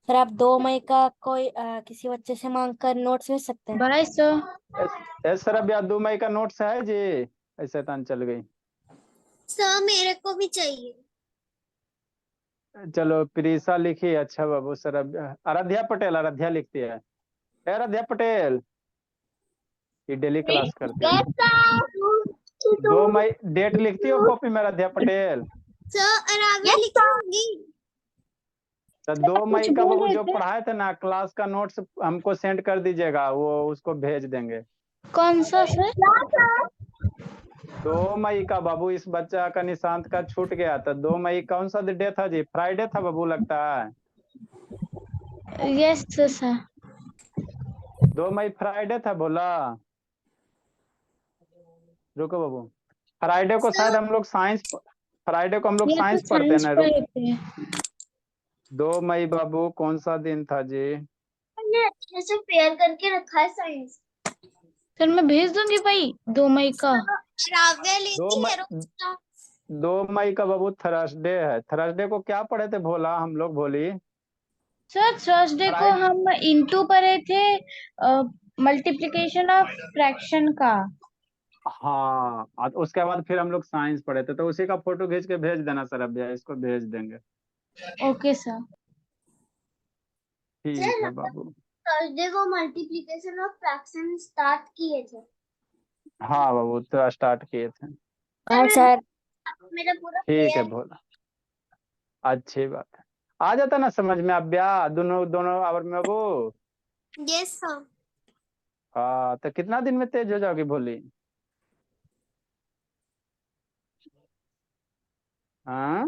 सर आप 2 मई का कोई किसी बच्चे से मांग कर नोट्स भेज सकते हैं? Bye sir. एस सर, अब यार 2 मई का नोट्स है जी। ऐसे तान चल गई। सर मेरे को भी चाहिए। चलो प्रीसा लिखी, अच्छा बाबू सर। अब आराध्या पटेल, आराध्या लिखती है। आराध्या पटेल ये डेली क्लास करती है। 2 मई डेट लिखती हो कॉपी में आराध्या पटेल? सर आराध्या लिखी होंगी। तो 2 मई कुछ का बोल बाबू रहे जो थे? पढ़ाए थे ना क्लास का नोट्स हमको सेंड कर दीजिएगा, वो उसको भेज देंगे। कौन सा सर? 2 मई का बाबू, इस बच्चा का निशांत का छूट गया था। 2 मई कौन सा डे था जी? फ्राइडे था बाबू लगता है। Yes sir. 2 मई फ्राइडे था बोला। रुको बाबू, फ्राइडे को शायद हम लोग साइंस, फ्राइडे को हम लोग ये तो साइंस पढ़ते हैं साइंस ना। पढ़े थे। 2 मई बाबू कौन सा दिन था जी? हमने अच्छे से पेयर करके रखा है साइंस। सर मैं भेज दूंगी भाई 2 मई का। आराध्या 2 लेती है। मई 2 मई का बाबू थर्सडे है। थर्सडे को क्या पढ़े थे भोला हम लोग? भोली सर थर्सडे को फ्राइडे। हम इनटू पढ़े थे मल्टीप्लिकेशन ऑफ फ्रैक्शन का। हाँ, और उसके बाद फिर हम लोग साइंस पढ़े थे, तो उसी का फोटो खींच के भेज देना सर। अब इसको भेज देंगे। Okay sir. ठीक है बाबू। थर्सडे को मल्टीप्लिकेशन ऑफ फ्रैक्शन स्टार्ट किए थे। हाँ बाबू तो स्टार्ट किए थे। हाँ सर। मेरा पूरा ठीक है भोला, अच्छी बात है। आ जाता ना समझ में अब दोनों दोनों आवर में बाबू। Yes sir. हाँ, तो कितना दिन में तेज हो जाओगी भोली? हाँ,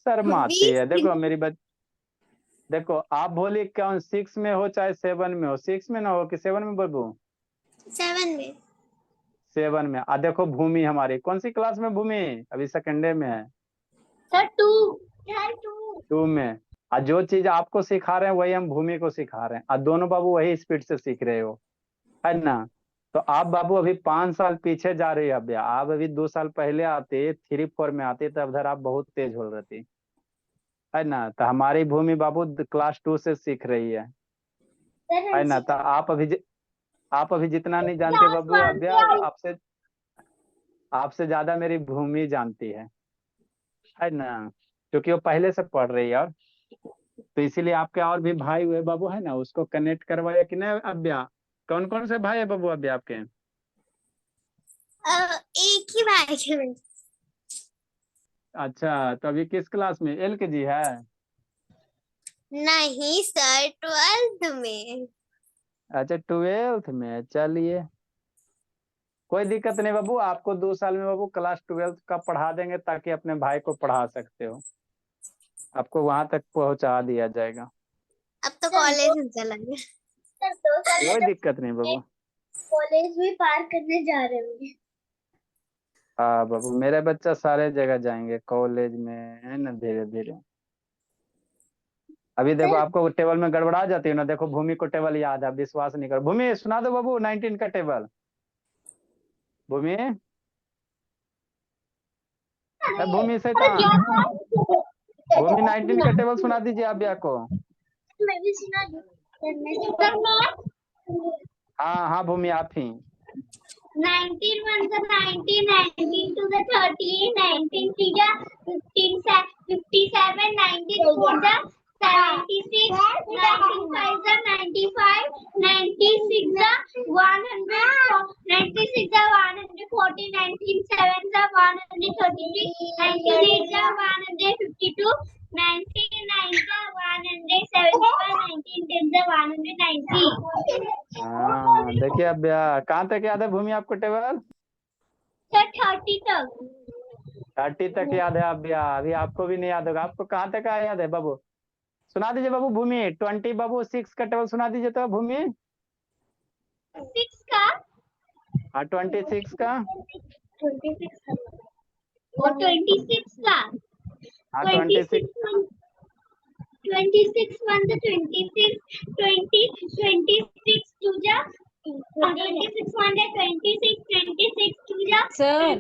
शर्माती है। देखो मेरी देखो आप भोली कौन 6 में हो चाहे 7 में हो, 6 में ना हो कि 7 में बाबू? 7 में। 7 में। आ देखो भूमि हमारी कौन सी क्लास में? भूमि अभी सेकेंडे में है। सर 2। 2 में। और जो चीज आपको सिखा रहे हैं वही हम भूमि को सिखा रहे हैं, और दोनों बाबू वही स्पीड से सीख रहे हो, है ना? तो आप बाबू अभी 5 साल पीछे जा रही है। अब आप अभी 2 साल पहले आते, 3 4 में आते, तब उधर आप बहुत तेज हो रहती, है ना? तो हमारी भूमि बाबू क्लास 2 से सीख रही है ना? तो आप अभी जितना नहीं जानते बाबू, अब आपसे आपसे ज्यादा मेरी भूमि जानती है ना? क्योंकि वो पहले से पढ़ रही है। और तो इसीलिए आपके और भी भाई हुए बाबू, है ना? उसको कनेक्ट करवाया कि नहीं? अभ्या कौन कौन से भाई है बाबू अभी आपके? एक ही भाई है। अच्छा, तो अभी किस क्लास में? LKG है? नहीं सर 12th में। अच्छा 12th में। चलिए कोई दिक्कत नहीं बाबू, आपको 2 साल में बाबू क्लास 12th का पढ़ा देंगे, ताकि अपने भाई को पढ़ा सकते हो। आपको वहां तक पहुंचा दिया जाएगा। अब तो कॉलेज में चला गया। सर 2 साल कोई में दिक्कत नहीं बाबू। कॉलेज भी पार करने जा रहे होंगे। हाँ बाबू, मेरे बच्चा सारे जगह जाएंगे कॉलेज में, है ना? धीरे धीरे। अभी देखो आपको टेबल में गड़बड़ा जाती है ना। देखो भूमि को टेबल याद है, विश्वास नहीं करो। भूमि सुना दो बाबू 19 का टेबल। भूमि भूमि शैतान, भूमि 19 का टेबल सुना दीजिए अभ्या को। मैं भी सुना दूं। हाँ हाँ भूमि आप ही। 19 1 the 19, 19 to the 30, 19 3 the 15, 57, 19 4 the 76, 19 5 the 95, 96 the 100, 96 the 140, 19 7 the 133, 98 the 152, 99 the 175, 19 10 the 190. हाँ देखिए अभ्या, कहाँ तक याद है भूमि आपको टेबल? सर 30 तक। 30 तक याद है अभ्या? अभी आपको भी नहीं याद होगा। आपको कहाँ तक याद है बाबू? सुना दीजिए बाबू भूमि 20 बाबू 6 का टेबल सुना दीजिए तो भूमि। 6 का। हाँ 26 का। 26 का। और 26 का। हाँ 26 26 1 the 26, 20, 26 2 the 26 1 the 26, 26 2 the sir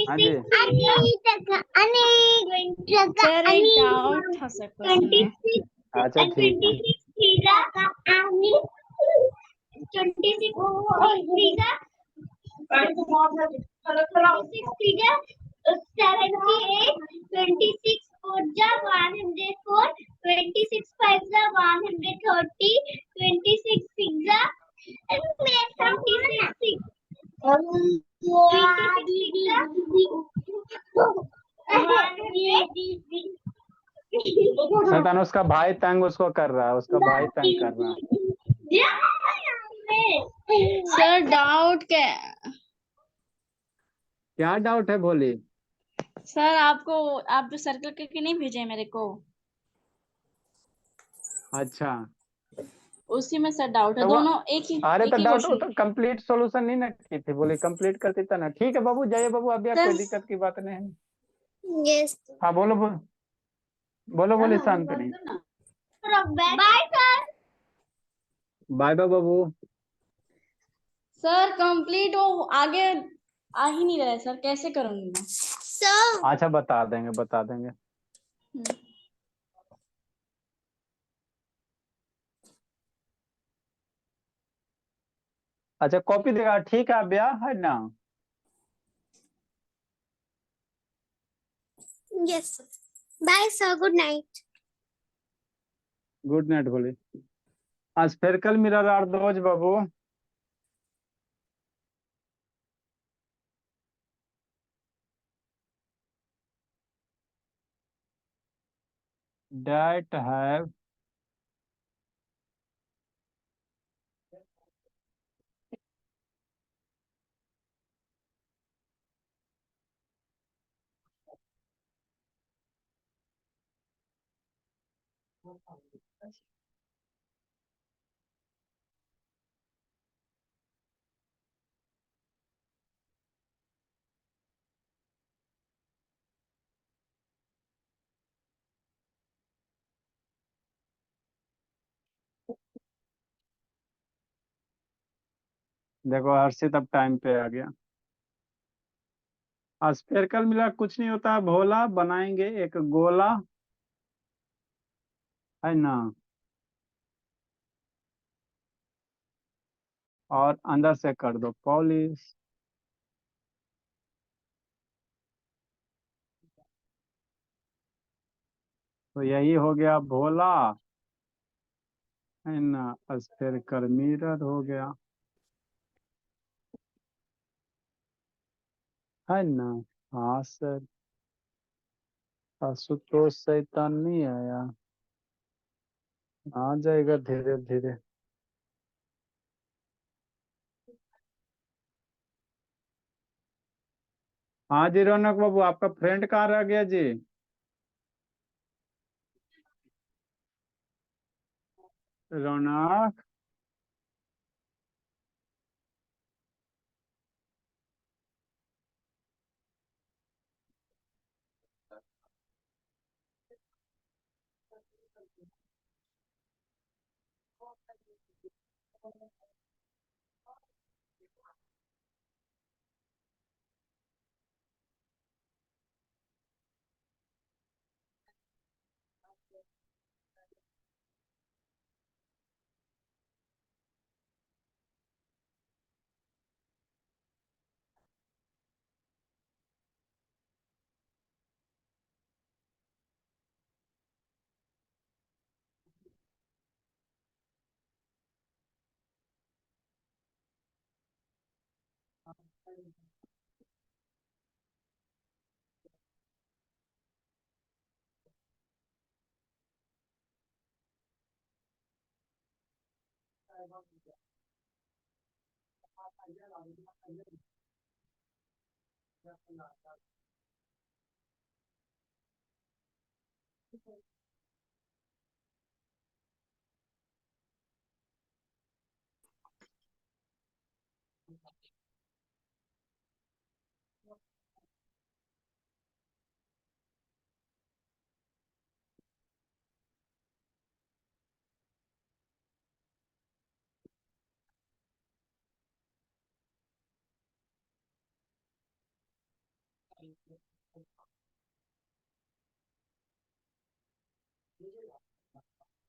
हाँ जी। 26 सर एक डाउट था सर क्वेश्चन में। अच्छा and ठीक है 26 threes are 26 threes are 26 threes are 78, 26 fours are 104, 26 fives are 130, 26 sixes are 26 शैतान उसका भाई तंग उसको कर रहा है, उसका भाई तंग कर रहा है। सर डाउट क्या क्या डाउट है बोली? सर आपको आप जो सर्कल करके नहीं भेजे मेरे को अच्छा उसी में सर डाउट है। तो वो दोनों एक ही अरे एक तो ही डाउट क्वेश्चन। तो कंप्लीट सॉल्यूशन नहीं ना की थी, बोले कंप्लीट करती था ना। ठीक है बाबू, जाइए बाबू, अभी कोई सर दिक्कत की बात नहीं है। Yes. हाँ बोलो बोलो बोलो बोलो शांत नहीं। Bye, sir. बाय बाय बाबू। सर कंप्लीट वो आगे आ ही नहीं रहा है सर, कैसे करूंगी मैं? So, अच्छा बता देंगे बता देंगे। अच्छा कॉपी देगा, ठीक है भैया, है ना? yes. Sir. Bye, sir. Good night. Good night बोली। आज फिर कल मिरर आर दोज बाबू। डेट हैव देखो हर्षित अब टाइम पे आ गया। आज फिर कल मिला कुछ नहीं होता, भोला बनाएंगे एक गोला, है ना, और अंदर से कर दो पॉलिश। तो यही हो गया भोला, है ना, स्फेरिकल मिरर हो गया, है ना। हाँ सर, आशुतोष शैतान नहीं आया, आ जाएगा धीरे धीरे। हाँ जी रौनक बाबू, आपका फ्रेंड कहाँ रह गया जी? रौनक,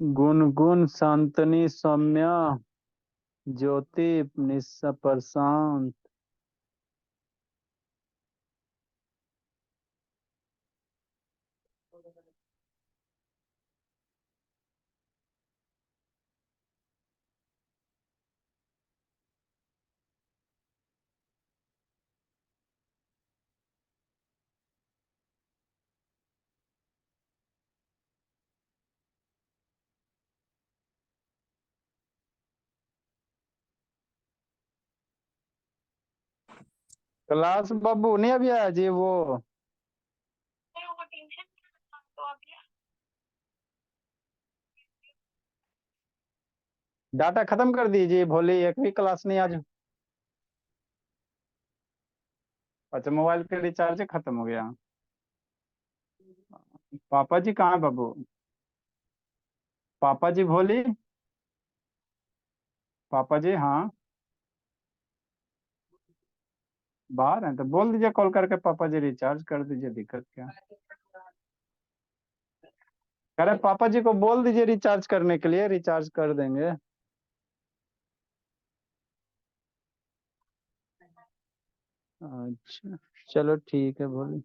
गुनगुन, शांतनी, सौम्या, ज्योति, निशा, प्रशांत। क्लास बाबू नहीं अभी आया जी वो। डाटा खत्म कर दीजिए, भोली एक भी क्लास नहीं आज। अच्छा, मोबाइल का रिचार्ज खत्म हो गया। पापा जी कहाँ है बाबू? पापा जी भोली, पापा जी हाँ बाहर हैं तो बोल दीजिए कॉल करके, पापा जी रिचार्ज कर दीजिए, दिक्कत क्या? कह रहे पापा जी को बोल दीजिए रिचार्ज करने के लिए, रिचार्ज कर देंगे। अच्छा चलो ठीक है भोली।